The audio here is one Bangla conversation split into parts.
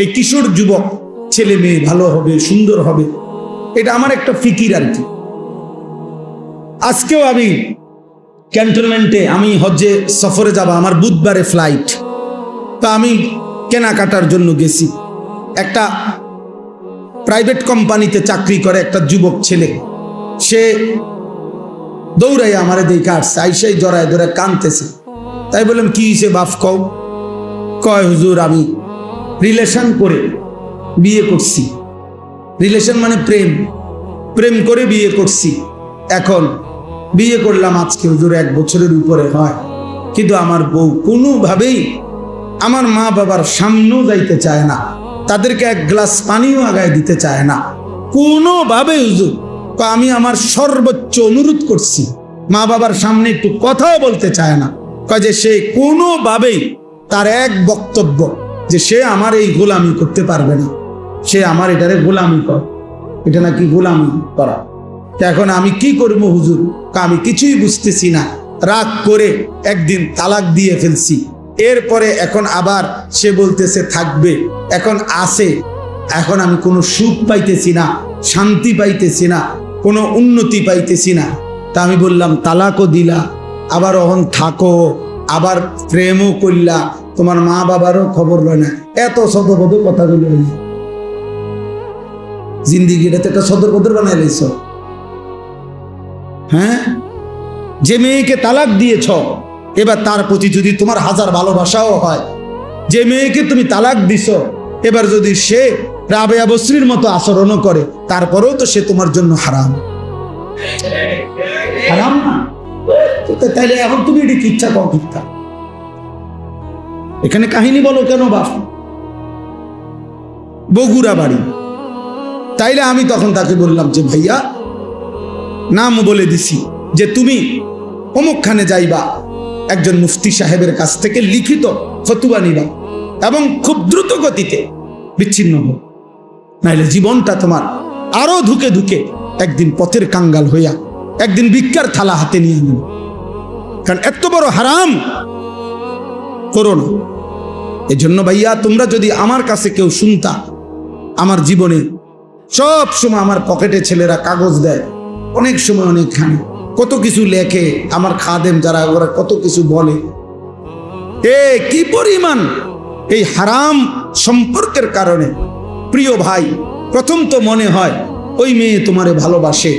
এই কিশোর যুবক ছেলে মেয়ে ভালো হবে, সুন্দর হবে, এটা আমার একটা ফিকির আর কি। আজকেও আমি ক্যান্টনমেন্টে, আমি হজ্জে সফরে যাব, আমার বুধবারে ফ্লাইট, তা আমি কেনাকাটার জন্য গেছি। একটা প্রাইভেট কোম্পানিতে চাকরি করে একটা যুবক ছেলে, সে দৌড়াই আমার দিকে আসছে, আইসাই জড়ায় ধরে কাঁদতেছে। তাই বললাম কি হয়েছে বাপ কও? কয় হুজুর আমি রিলেশন করে বিয়ে করছি। রিলেশন মানে প্রেম, প্রেম করে বিয়ে করছি। এখন বিয়ে করলাম আজকে হুজুর 1 বছরের উপরে হয়, কিন্তু আমার বউ কোনোভাবেই আমার মা বাবার সামনেও যাইতে চায় না, তাদেরকে 1 গ্লাস পানিও আগায় দিতে চায় না কোনোভাবে হুজুর। আমি আমার সর্বোচ্চ অনুরোধ করছি, মা বাবার সামনে একটু কথাও বলতে চায় না। কয় যে সে কোনোভাবেই, তার এক বক্তব্য যে সে আমার এই গোলামি করতে পারবে না, সে আমার এটারে গোলামি কর, এটা নাকি গোলামি করা। এখন আমি কি করব হুজুর? আমি কিছুই বুঝতেছি না। রাগ করে একদিন তালাক দিয়ে ফেলছি। এরপরে এখন আবার সে বলতেছে থাকবে, এখন আসে। এখন আমি কোনো সুখ পাইতেছি না, শান্তি পাইতেছি না, কোনো উন্নতি পাইতেছি না। তা আমি বললাম তালাকও দিলা, আবার অহন থাকো, আবার প্রেমও করলা, তোমার মা বাবারও খবর লয় না। এত সদবদ কথাগুলো জিন্দিগিটাতে একটা সদরবদর বানাই লাইছ। হ্যাঁ, যে মেয়েকে তালাক দিয়েছ, এবার তার প্রতি যদি তোমার হাজার ভালোবাসাও হয়, যে মেয়েকে তুমি তালাক দিছ, এবার যদি সে রাবেয়া বসরির মতো আচরণও করে, তারপরেও তো সে তোমার জন্য হারাম। হারাম না? তাইলে এখন তুমি এটি কি ইচ্ছা কর ঠিকঠাক। এখানে কাহিনী বলো কেন বাপ? বগুড়া বাড়ি। তাইলে আমি তখন তাকে বললাম যে ভাইয়া, নাম বলে দিছি যে তুমি অমুকখানে যাইবা, একজন মুফতি সাহেবের কাছ থেকে লিখিত ফতুয়া নিবা এবং খুব দ্রুত গতিতে বিচ্ছিন্ন হোক, নাইলে জীবনটা তোমার আরো ধুকে ধুকে একদিন পথের কাঙ্গাল হইয়া একদিন ভিক্ষার থালা হাতে নিয়ে নিবে। কারণ এত বড় হারাম করো না। এজন্য ভাইয়া, তোমরা যদি আমার কাছে কেউ শুনতা, আমার জীবনে সব সময় আমার পকেটে ছেলেরা কাগজ দেয়, অনেক সময় অনেকখানি কত কিছু লেখে, আমার খাদেম যারা, ওরা কত কিছু বলে। কি পরিমাণ এই হারাম সম্পর্কের কারণে প্রিয় ভাই, প্রথম তো মনে হয় ওই মেয়ে তোমারে ভালোবাসে,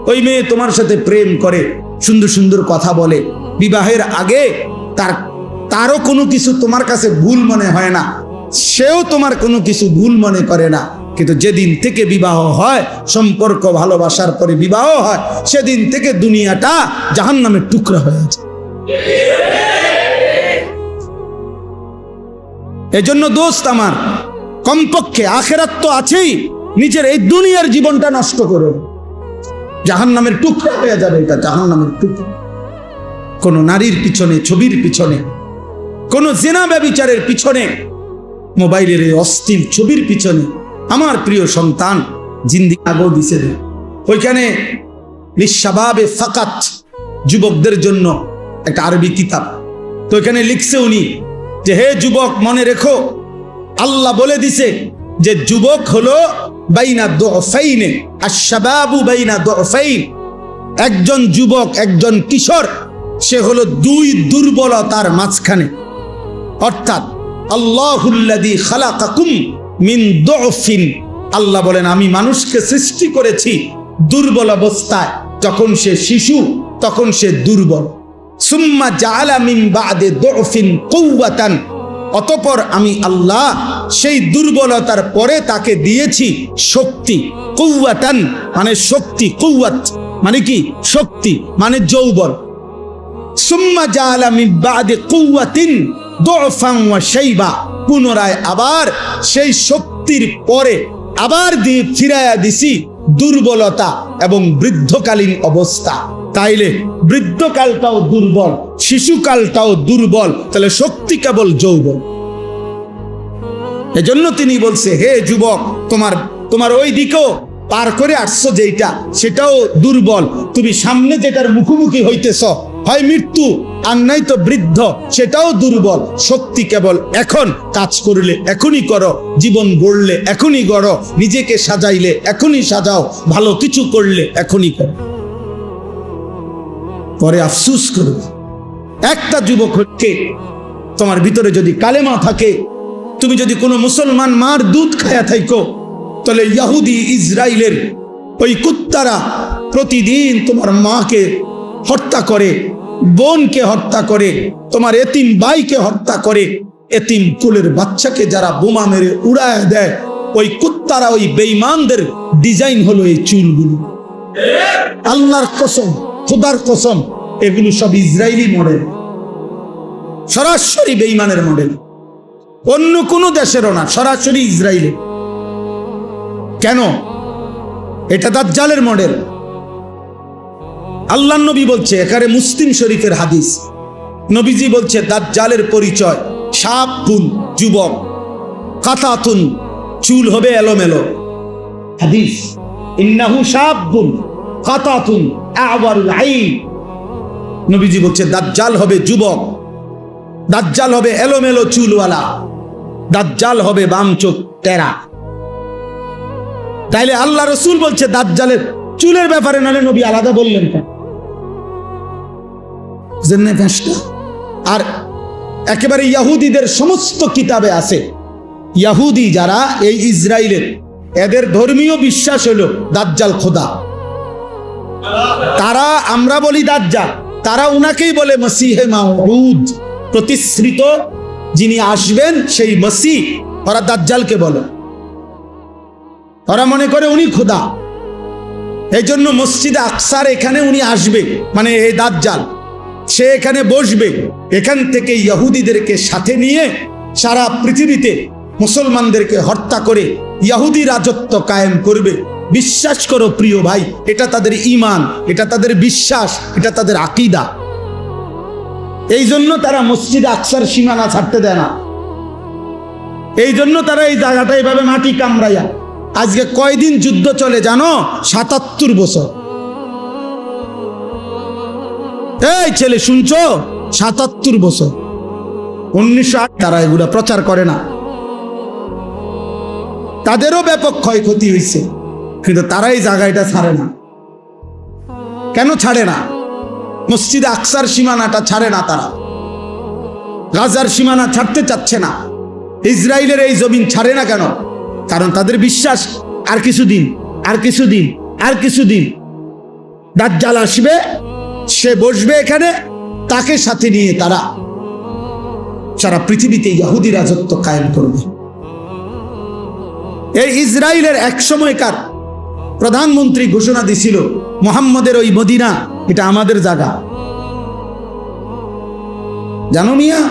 ওই মেয়ে তোমার সাথে প্রেম করে, সুন্দর সুন্দর কথা বলে, বিবাহের আগে তারও কোনো কিছু তোমার কাছে ভুল মনে হয় না, সেও তোমার কোনো কিছু ভুল মনে করে না। কিন্তু যেদিন থেকে বিবাহ হয়, সম্পর্ক ভালোবাসার পরে বিবাহ হয়, সেদিন থেকে দুনিয়াটা জাহান্নামের টুকরা হয়ে যায়। এজন্য দোস্ত আমার, কমপক্ষে আখেরাত তো আছেই, নিজের এই দুনিয়ার জীবনটা নষ্ট করো, জাহান্নামের টুকরা হয়ে যাবে। এটা জাহান্নামের টুকরা। কোন নারীর পিছনে, ছবির পিছনে, কোন জিনা ব্যভিচারের পিছনে, মোবাইলের এই অশ্লীল ছবির পিছনে আমার প্রিয় সন্তান জিন্দিগি আগেও দিছে। ওইখানে লিশাবাবে ফাকাত, যুবকদের জন্য একটা আরবি কিতাব। তো এখানে লিখছে উনি যে হে যুবক, মনে রেখো, আল্লাহ বলে দিছে যে যুবক হলো বাইনা দুফাইনে, আশ-শাবাবু বাইনা দুফাইন। একজন যুবক, একজন কিশোর, সে হলো 2 দুর্বলতার মাঝখানে। অর্থাৎ আল্লাহুল্লাযী খালাকাকুম মিন দুফিন, আল্লাহ বলেন আমি মানুষকে সৃষ্টি করেছি দুর্বল অবস্থায়। যখন সে শিশু তখন সে দুর্বল। সুম্মা জাআলা মিন বা'দে দুফিন কুওয়াতান, অতঃপর আমি আল্লাহ সেই দুর্বলতার পরে তাকে দিয়েছি শক্তি। কুওয়াতান মানে শক্তি, কুওয়াত মানে কি? শক্তি মানে যৌবন। সুম্মা জাআলা মিন বা'দে কুওয়াতিন দুফান ওয়া শাইবা, পুনরায় আবার সেই শক্তির পরে আবার দিয়ে ফিরাইয়া দিছি দুর্বলতা এবং বৃদ্ধকালীন অবস্থা। তাইলে বৃদ্ধকালটাও দুর্বল, শিশুকালটাও দুর্বল, তাহলে শক্তি কেবল যৌবন। এজন্য তিনি বলছে হে যুবক, তোমার ওই দিকেও পার করে আসছো যেটা, সেটাও দুর্বল। তুমি সামনে যেটার মুখোমুখি হইতেছ, হয় মৃত্যু, আর নাই তো বৃদ্ধ, সেটাও দুর্বল। শক্তি কেবল এখন, কাজ করলে এখনই করো, জীবন গড়লে এখনই গড়ো, নিজেকে সাজাইলে এখনই সাজাও, ভালো কিছু করলে এখনই করো, পরে আফসোস করবে। একটা যুবককে তোমার ভিতরে যদি কালেমা থাকে, তুমি যদি কোনো মুসলমান মার দুধ খায়া থাইকো, তাহলে ইহুদি ইসরায়েলের ওই কুত্তারা প্রতিদিন তোমার মাকে হত্যা করে, বোনকে হত্যা করে, তোমার এতিম ভাইকে হত্যা করে, এতিম কুলের বাচ্চাকে যারা বোমা মেরে উড়ায় দেয়, ওই কুত্তারা, ওই বেঈমানদের ডিজাইন হলো এই চুলগুলো। আল্লাহর কসম, খোদার কসম, এগুলো সব ইসরায়েলি মডেল, সরাসরি বেঈমানের মডেল, অন্য কোন দেশেরও না, সরাসরি ইসরায়েলের। কেন? এটা দাজ্জালের মডেল। আল্লাহর নবী বলছে, এখানে মুসলিম শরীফের হাদিস, নবীজি বলছে দাজ্জালের পরিচয় শাবুন, যুবক, কাতাতুন, চুল হবে এলোমেলো। হাদিস, ইন্নাহু শাবুন কাতাতুন আওয়ারুল আইন। নবীজি বলছে দাজ্জাল হবে যুবক, দাজ্জাল হবে এলোমেলো চুলওয়ালা, দাজ্জাল হবে বাম চোখ টেরা। তাইলে আল্লাহ রসুল বলছে দাজ্জালের চুলের ব্যাপারে, নালে নবী আলাদা বললেন কেন? আর একেবারে ইহুদিদের সমস্ত কিতাবে আছে, ইহুদি যারা এই ইসরায়েলের, এদের ধর্মীয় বিশ্বাস হলো দাজ্জাল খোদা। তারা, আমরা বলি দাজ্জাল, তারা উনাকেই বলে মসিহে মাউউদ, প্রতিশ্রিত যিনি আসবেন সেই মসিহ। ওরা দাজ্জালকে বলে, ওরা মনে করে উনি খোদা। এই জন্য মসজিদে আকসার এখানে উনি আসবে, মানে এই দাজ্জাল, সে এখানে বসবে, এখান থেকে ইহুদিদেরকে সাথে নিয়ে সারা পৃথিবীতে মুসলমানদেরকে হত্যা করে ইহুদি রাজত্ব কায়েম করবে। বিশ্বাস করো প্রিয় ভাই, এটা তাদের ঈমান, এটা তাদের বিশ্বাস, এটা তাদের আকীদা। এই জন্য তারা মসজিদে আকসার সীমানা ছাড়তে দেয় না। এই জন্য তারা এই জায়গাটা এইভাবে মাটি কামড়াইয়া, আজকে কয়দিন যুদ্ধ চলে জানো? ৭৭ বছর। এই ছেলে শুনছো? ৭৭ বছর, ১৯০৮। তারা এগুলা প্রচার করে না, তাদেরও ব্যাপক ক্ষয়ক্ষতি হয়েছে, কিন্তু তারা এই জায়গাটা ছাড়ে না। কেন ছাড়ে না? মসজিদে আকসার সীমানাটা ছাড়ে না তারা, গাজার সীমানা ছাড়তে চাচ্ছে না, ইসরায়েলের এই জমিন ছাড়ে না। কেন? কারণ তাদের বিশ্বাস আর কিছুদিন, আর কিছুদিন, আর কিছুদিন দাজ্জাল আসবে, সে বসবে এখানে, তাকে সাথে নিয়ে তারা সারা পৃথিবীতে ইহুদি রাজত্ব কায়েম করবে। এই ইসরায়েলের এক সময়কার প্রধানমন্ত্রী ঘোষণা দিছিল, মুহাম্মদের ওই মদিনা এটা আমাদের জায়গা। জানো মিয়া?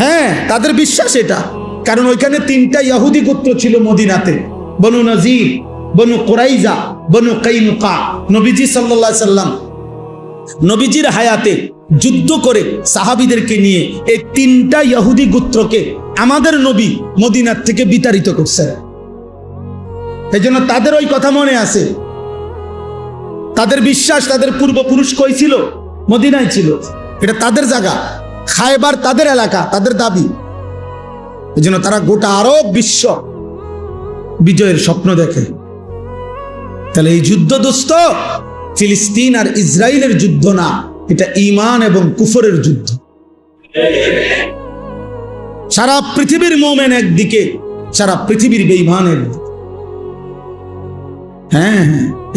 হ্যাঁ, তাদের বিশ্বাস এটা। কারণ ওইখানে 3টা ইহুদি গোত্র ছিল মদিনাতে, বনু নজির, বনু কুরাইজা, বনু কাইনুকা। নবীজি সাল্লাল্লাহু আলাইহি সাল্লাম নবীজির হায়াতে যুদ্ধ করে সাহাবীদেরকে নিয়ে এই 3টা ইহুদি গোত্রকে আমাদের নবী মদিনার থেকে বিতাড়িত করছেন। এই জন্য তাদের ওই কথা মনে আছে। তাদের বিশ্বাস, তাদের পূর্বপুরুষ কই ছিল? মদিনায় ছিল, এটা তাদের জায়গা, খায়বার তাদের এলাকা, তাদের দাবি। এই জন্য তারা গোটা আরব বিশ্ব বিজয়ের স্বপ্ন দেখে। তাহলে এই যুদ্ধ দোস্ত ফিলিস্তিন আর ইসরায়েলের যুদ্ধ না, এটা ঈমান এবং কুফরের যুদ্ধ। সারা পৃথিবীর মুমিন একদিকে, সারা পৃথিবীর বেঈমানের। হ্যাঁ,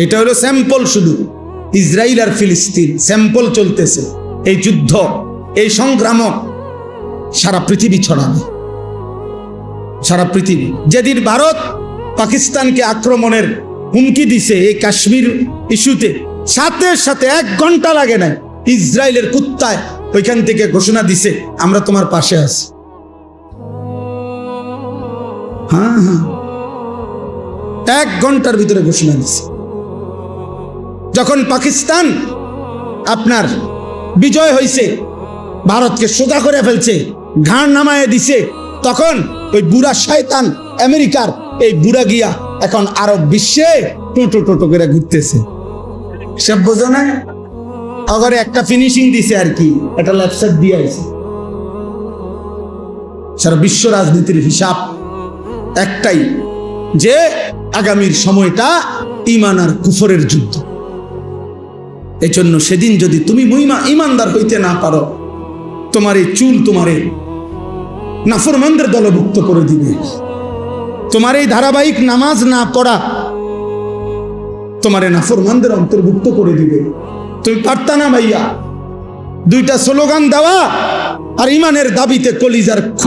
এটা হলো স্যাম্পল, শুধু ইসরায়েল আর ফিলিস্তিন স্যাম্পল চলতেছে। এই যুদ্ধ, এই সংগ্রাম সারা পৃথিবী ছড়াবে, সারা পৃথিবী। যেদিন ভারত পাকিস্তানকে আক্রমণের হুমকি দিছে এই কাশ্মীর ইস্যুতে, সাথে সাথে 1 ঘন্টা লাগে না, ইসরায়েলের কুত্তায় ওইখান থেকে ঘোষণা দিছে, আমরা তোমার পাশে আছি। হ্যাঁ, 1 ঘন্টার ভিতরে ঘোষণা দিছে। যখন পাকিস্তান আপনার বিজয় হয়েছে, ভারতকে সোজা করে ফেলছে, ঘাড় নামায় দিছে, তখন ওই বুড়া শয়তান আমেরিকার এই বুড়া গিয়া এখন আরব বিশ্বে টোটো টোটো করে ঘুরতেছে। সব বোঝো না? আবার একটা ফিনিশিং দিছে আর কি, একটা লেফট দিয়ে আইছে। সারা বিশ্ব রাজনীতির হিসাব একটাই, যে আগামীর সময়টা ঈমান আর কুফরের যুদ্ধ। এই জন্য সেদিন যদি তুমি ঈমানদার হইতে না পারো, তোমার এই চুল তোমারে নাফরমানদের দলভুক্ত করে দিবে। তোমার এই ধারাবাহিক নামাজ না পড়া তোমারে নাফরমানদের অন্তর্ভুক্ত করে দিবে। তুমি পারতা না ভাইয়া দুইটা স্লোগান দেওয়া আর ইমানের দাবিতে কলিজার খুব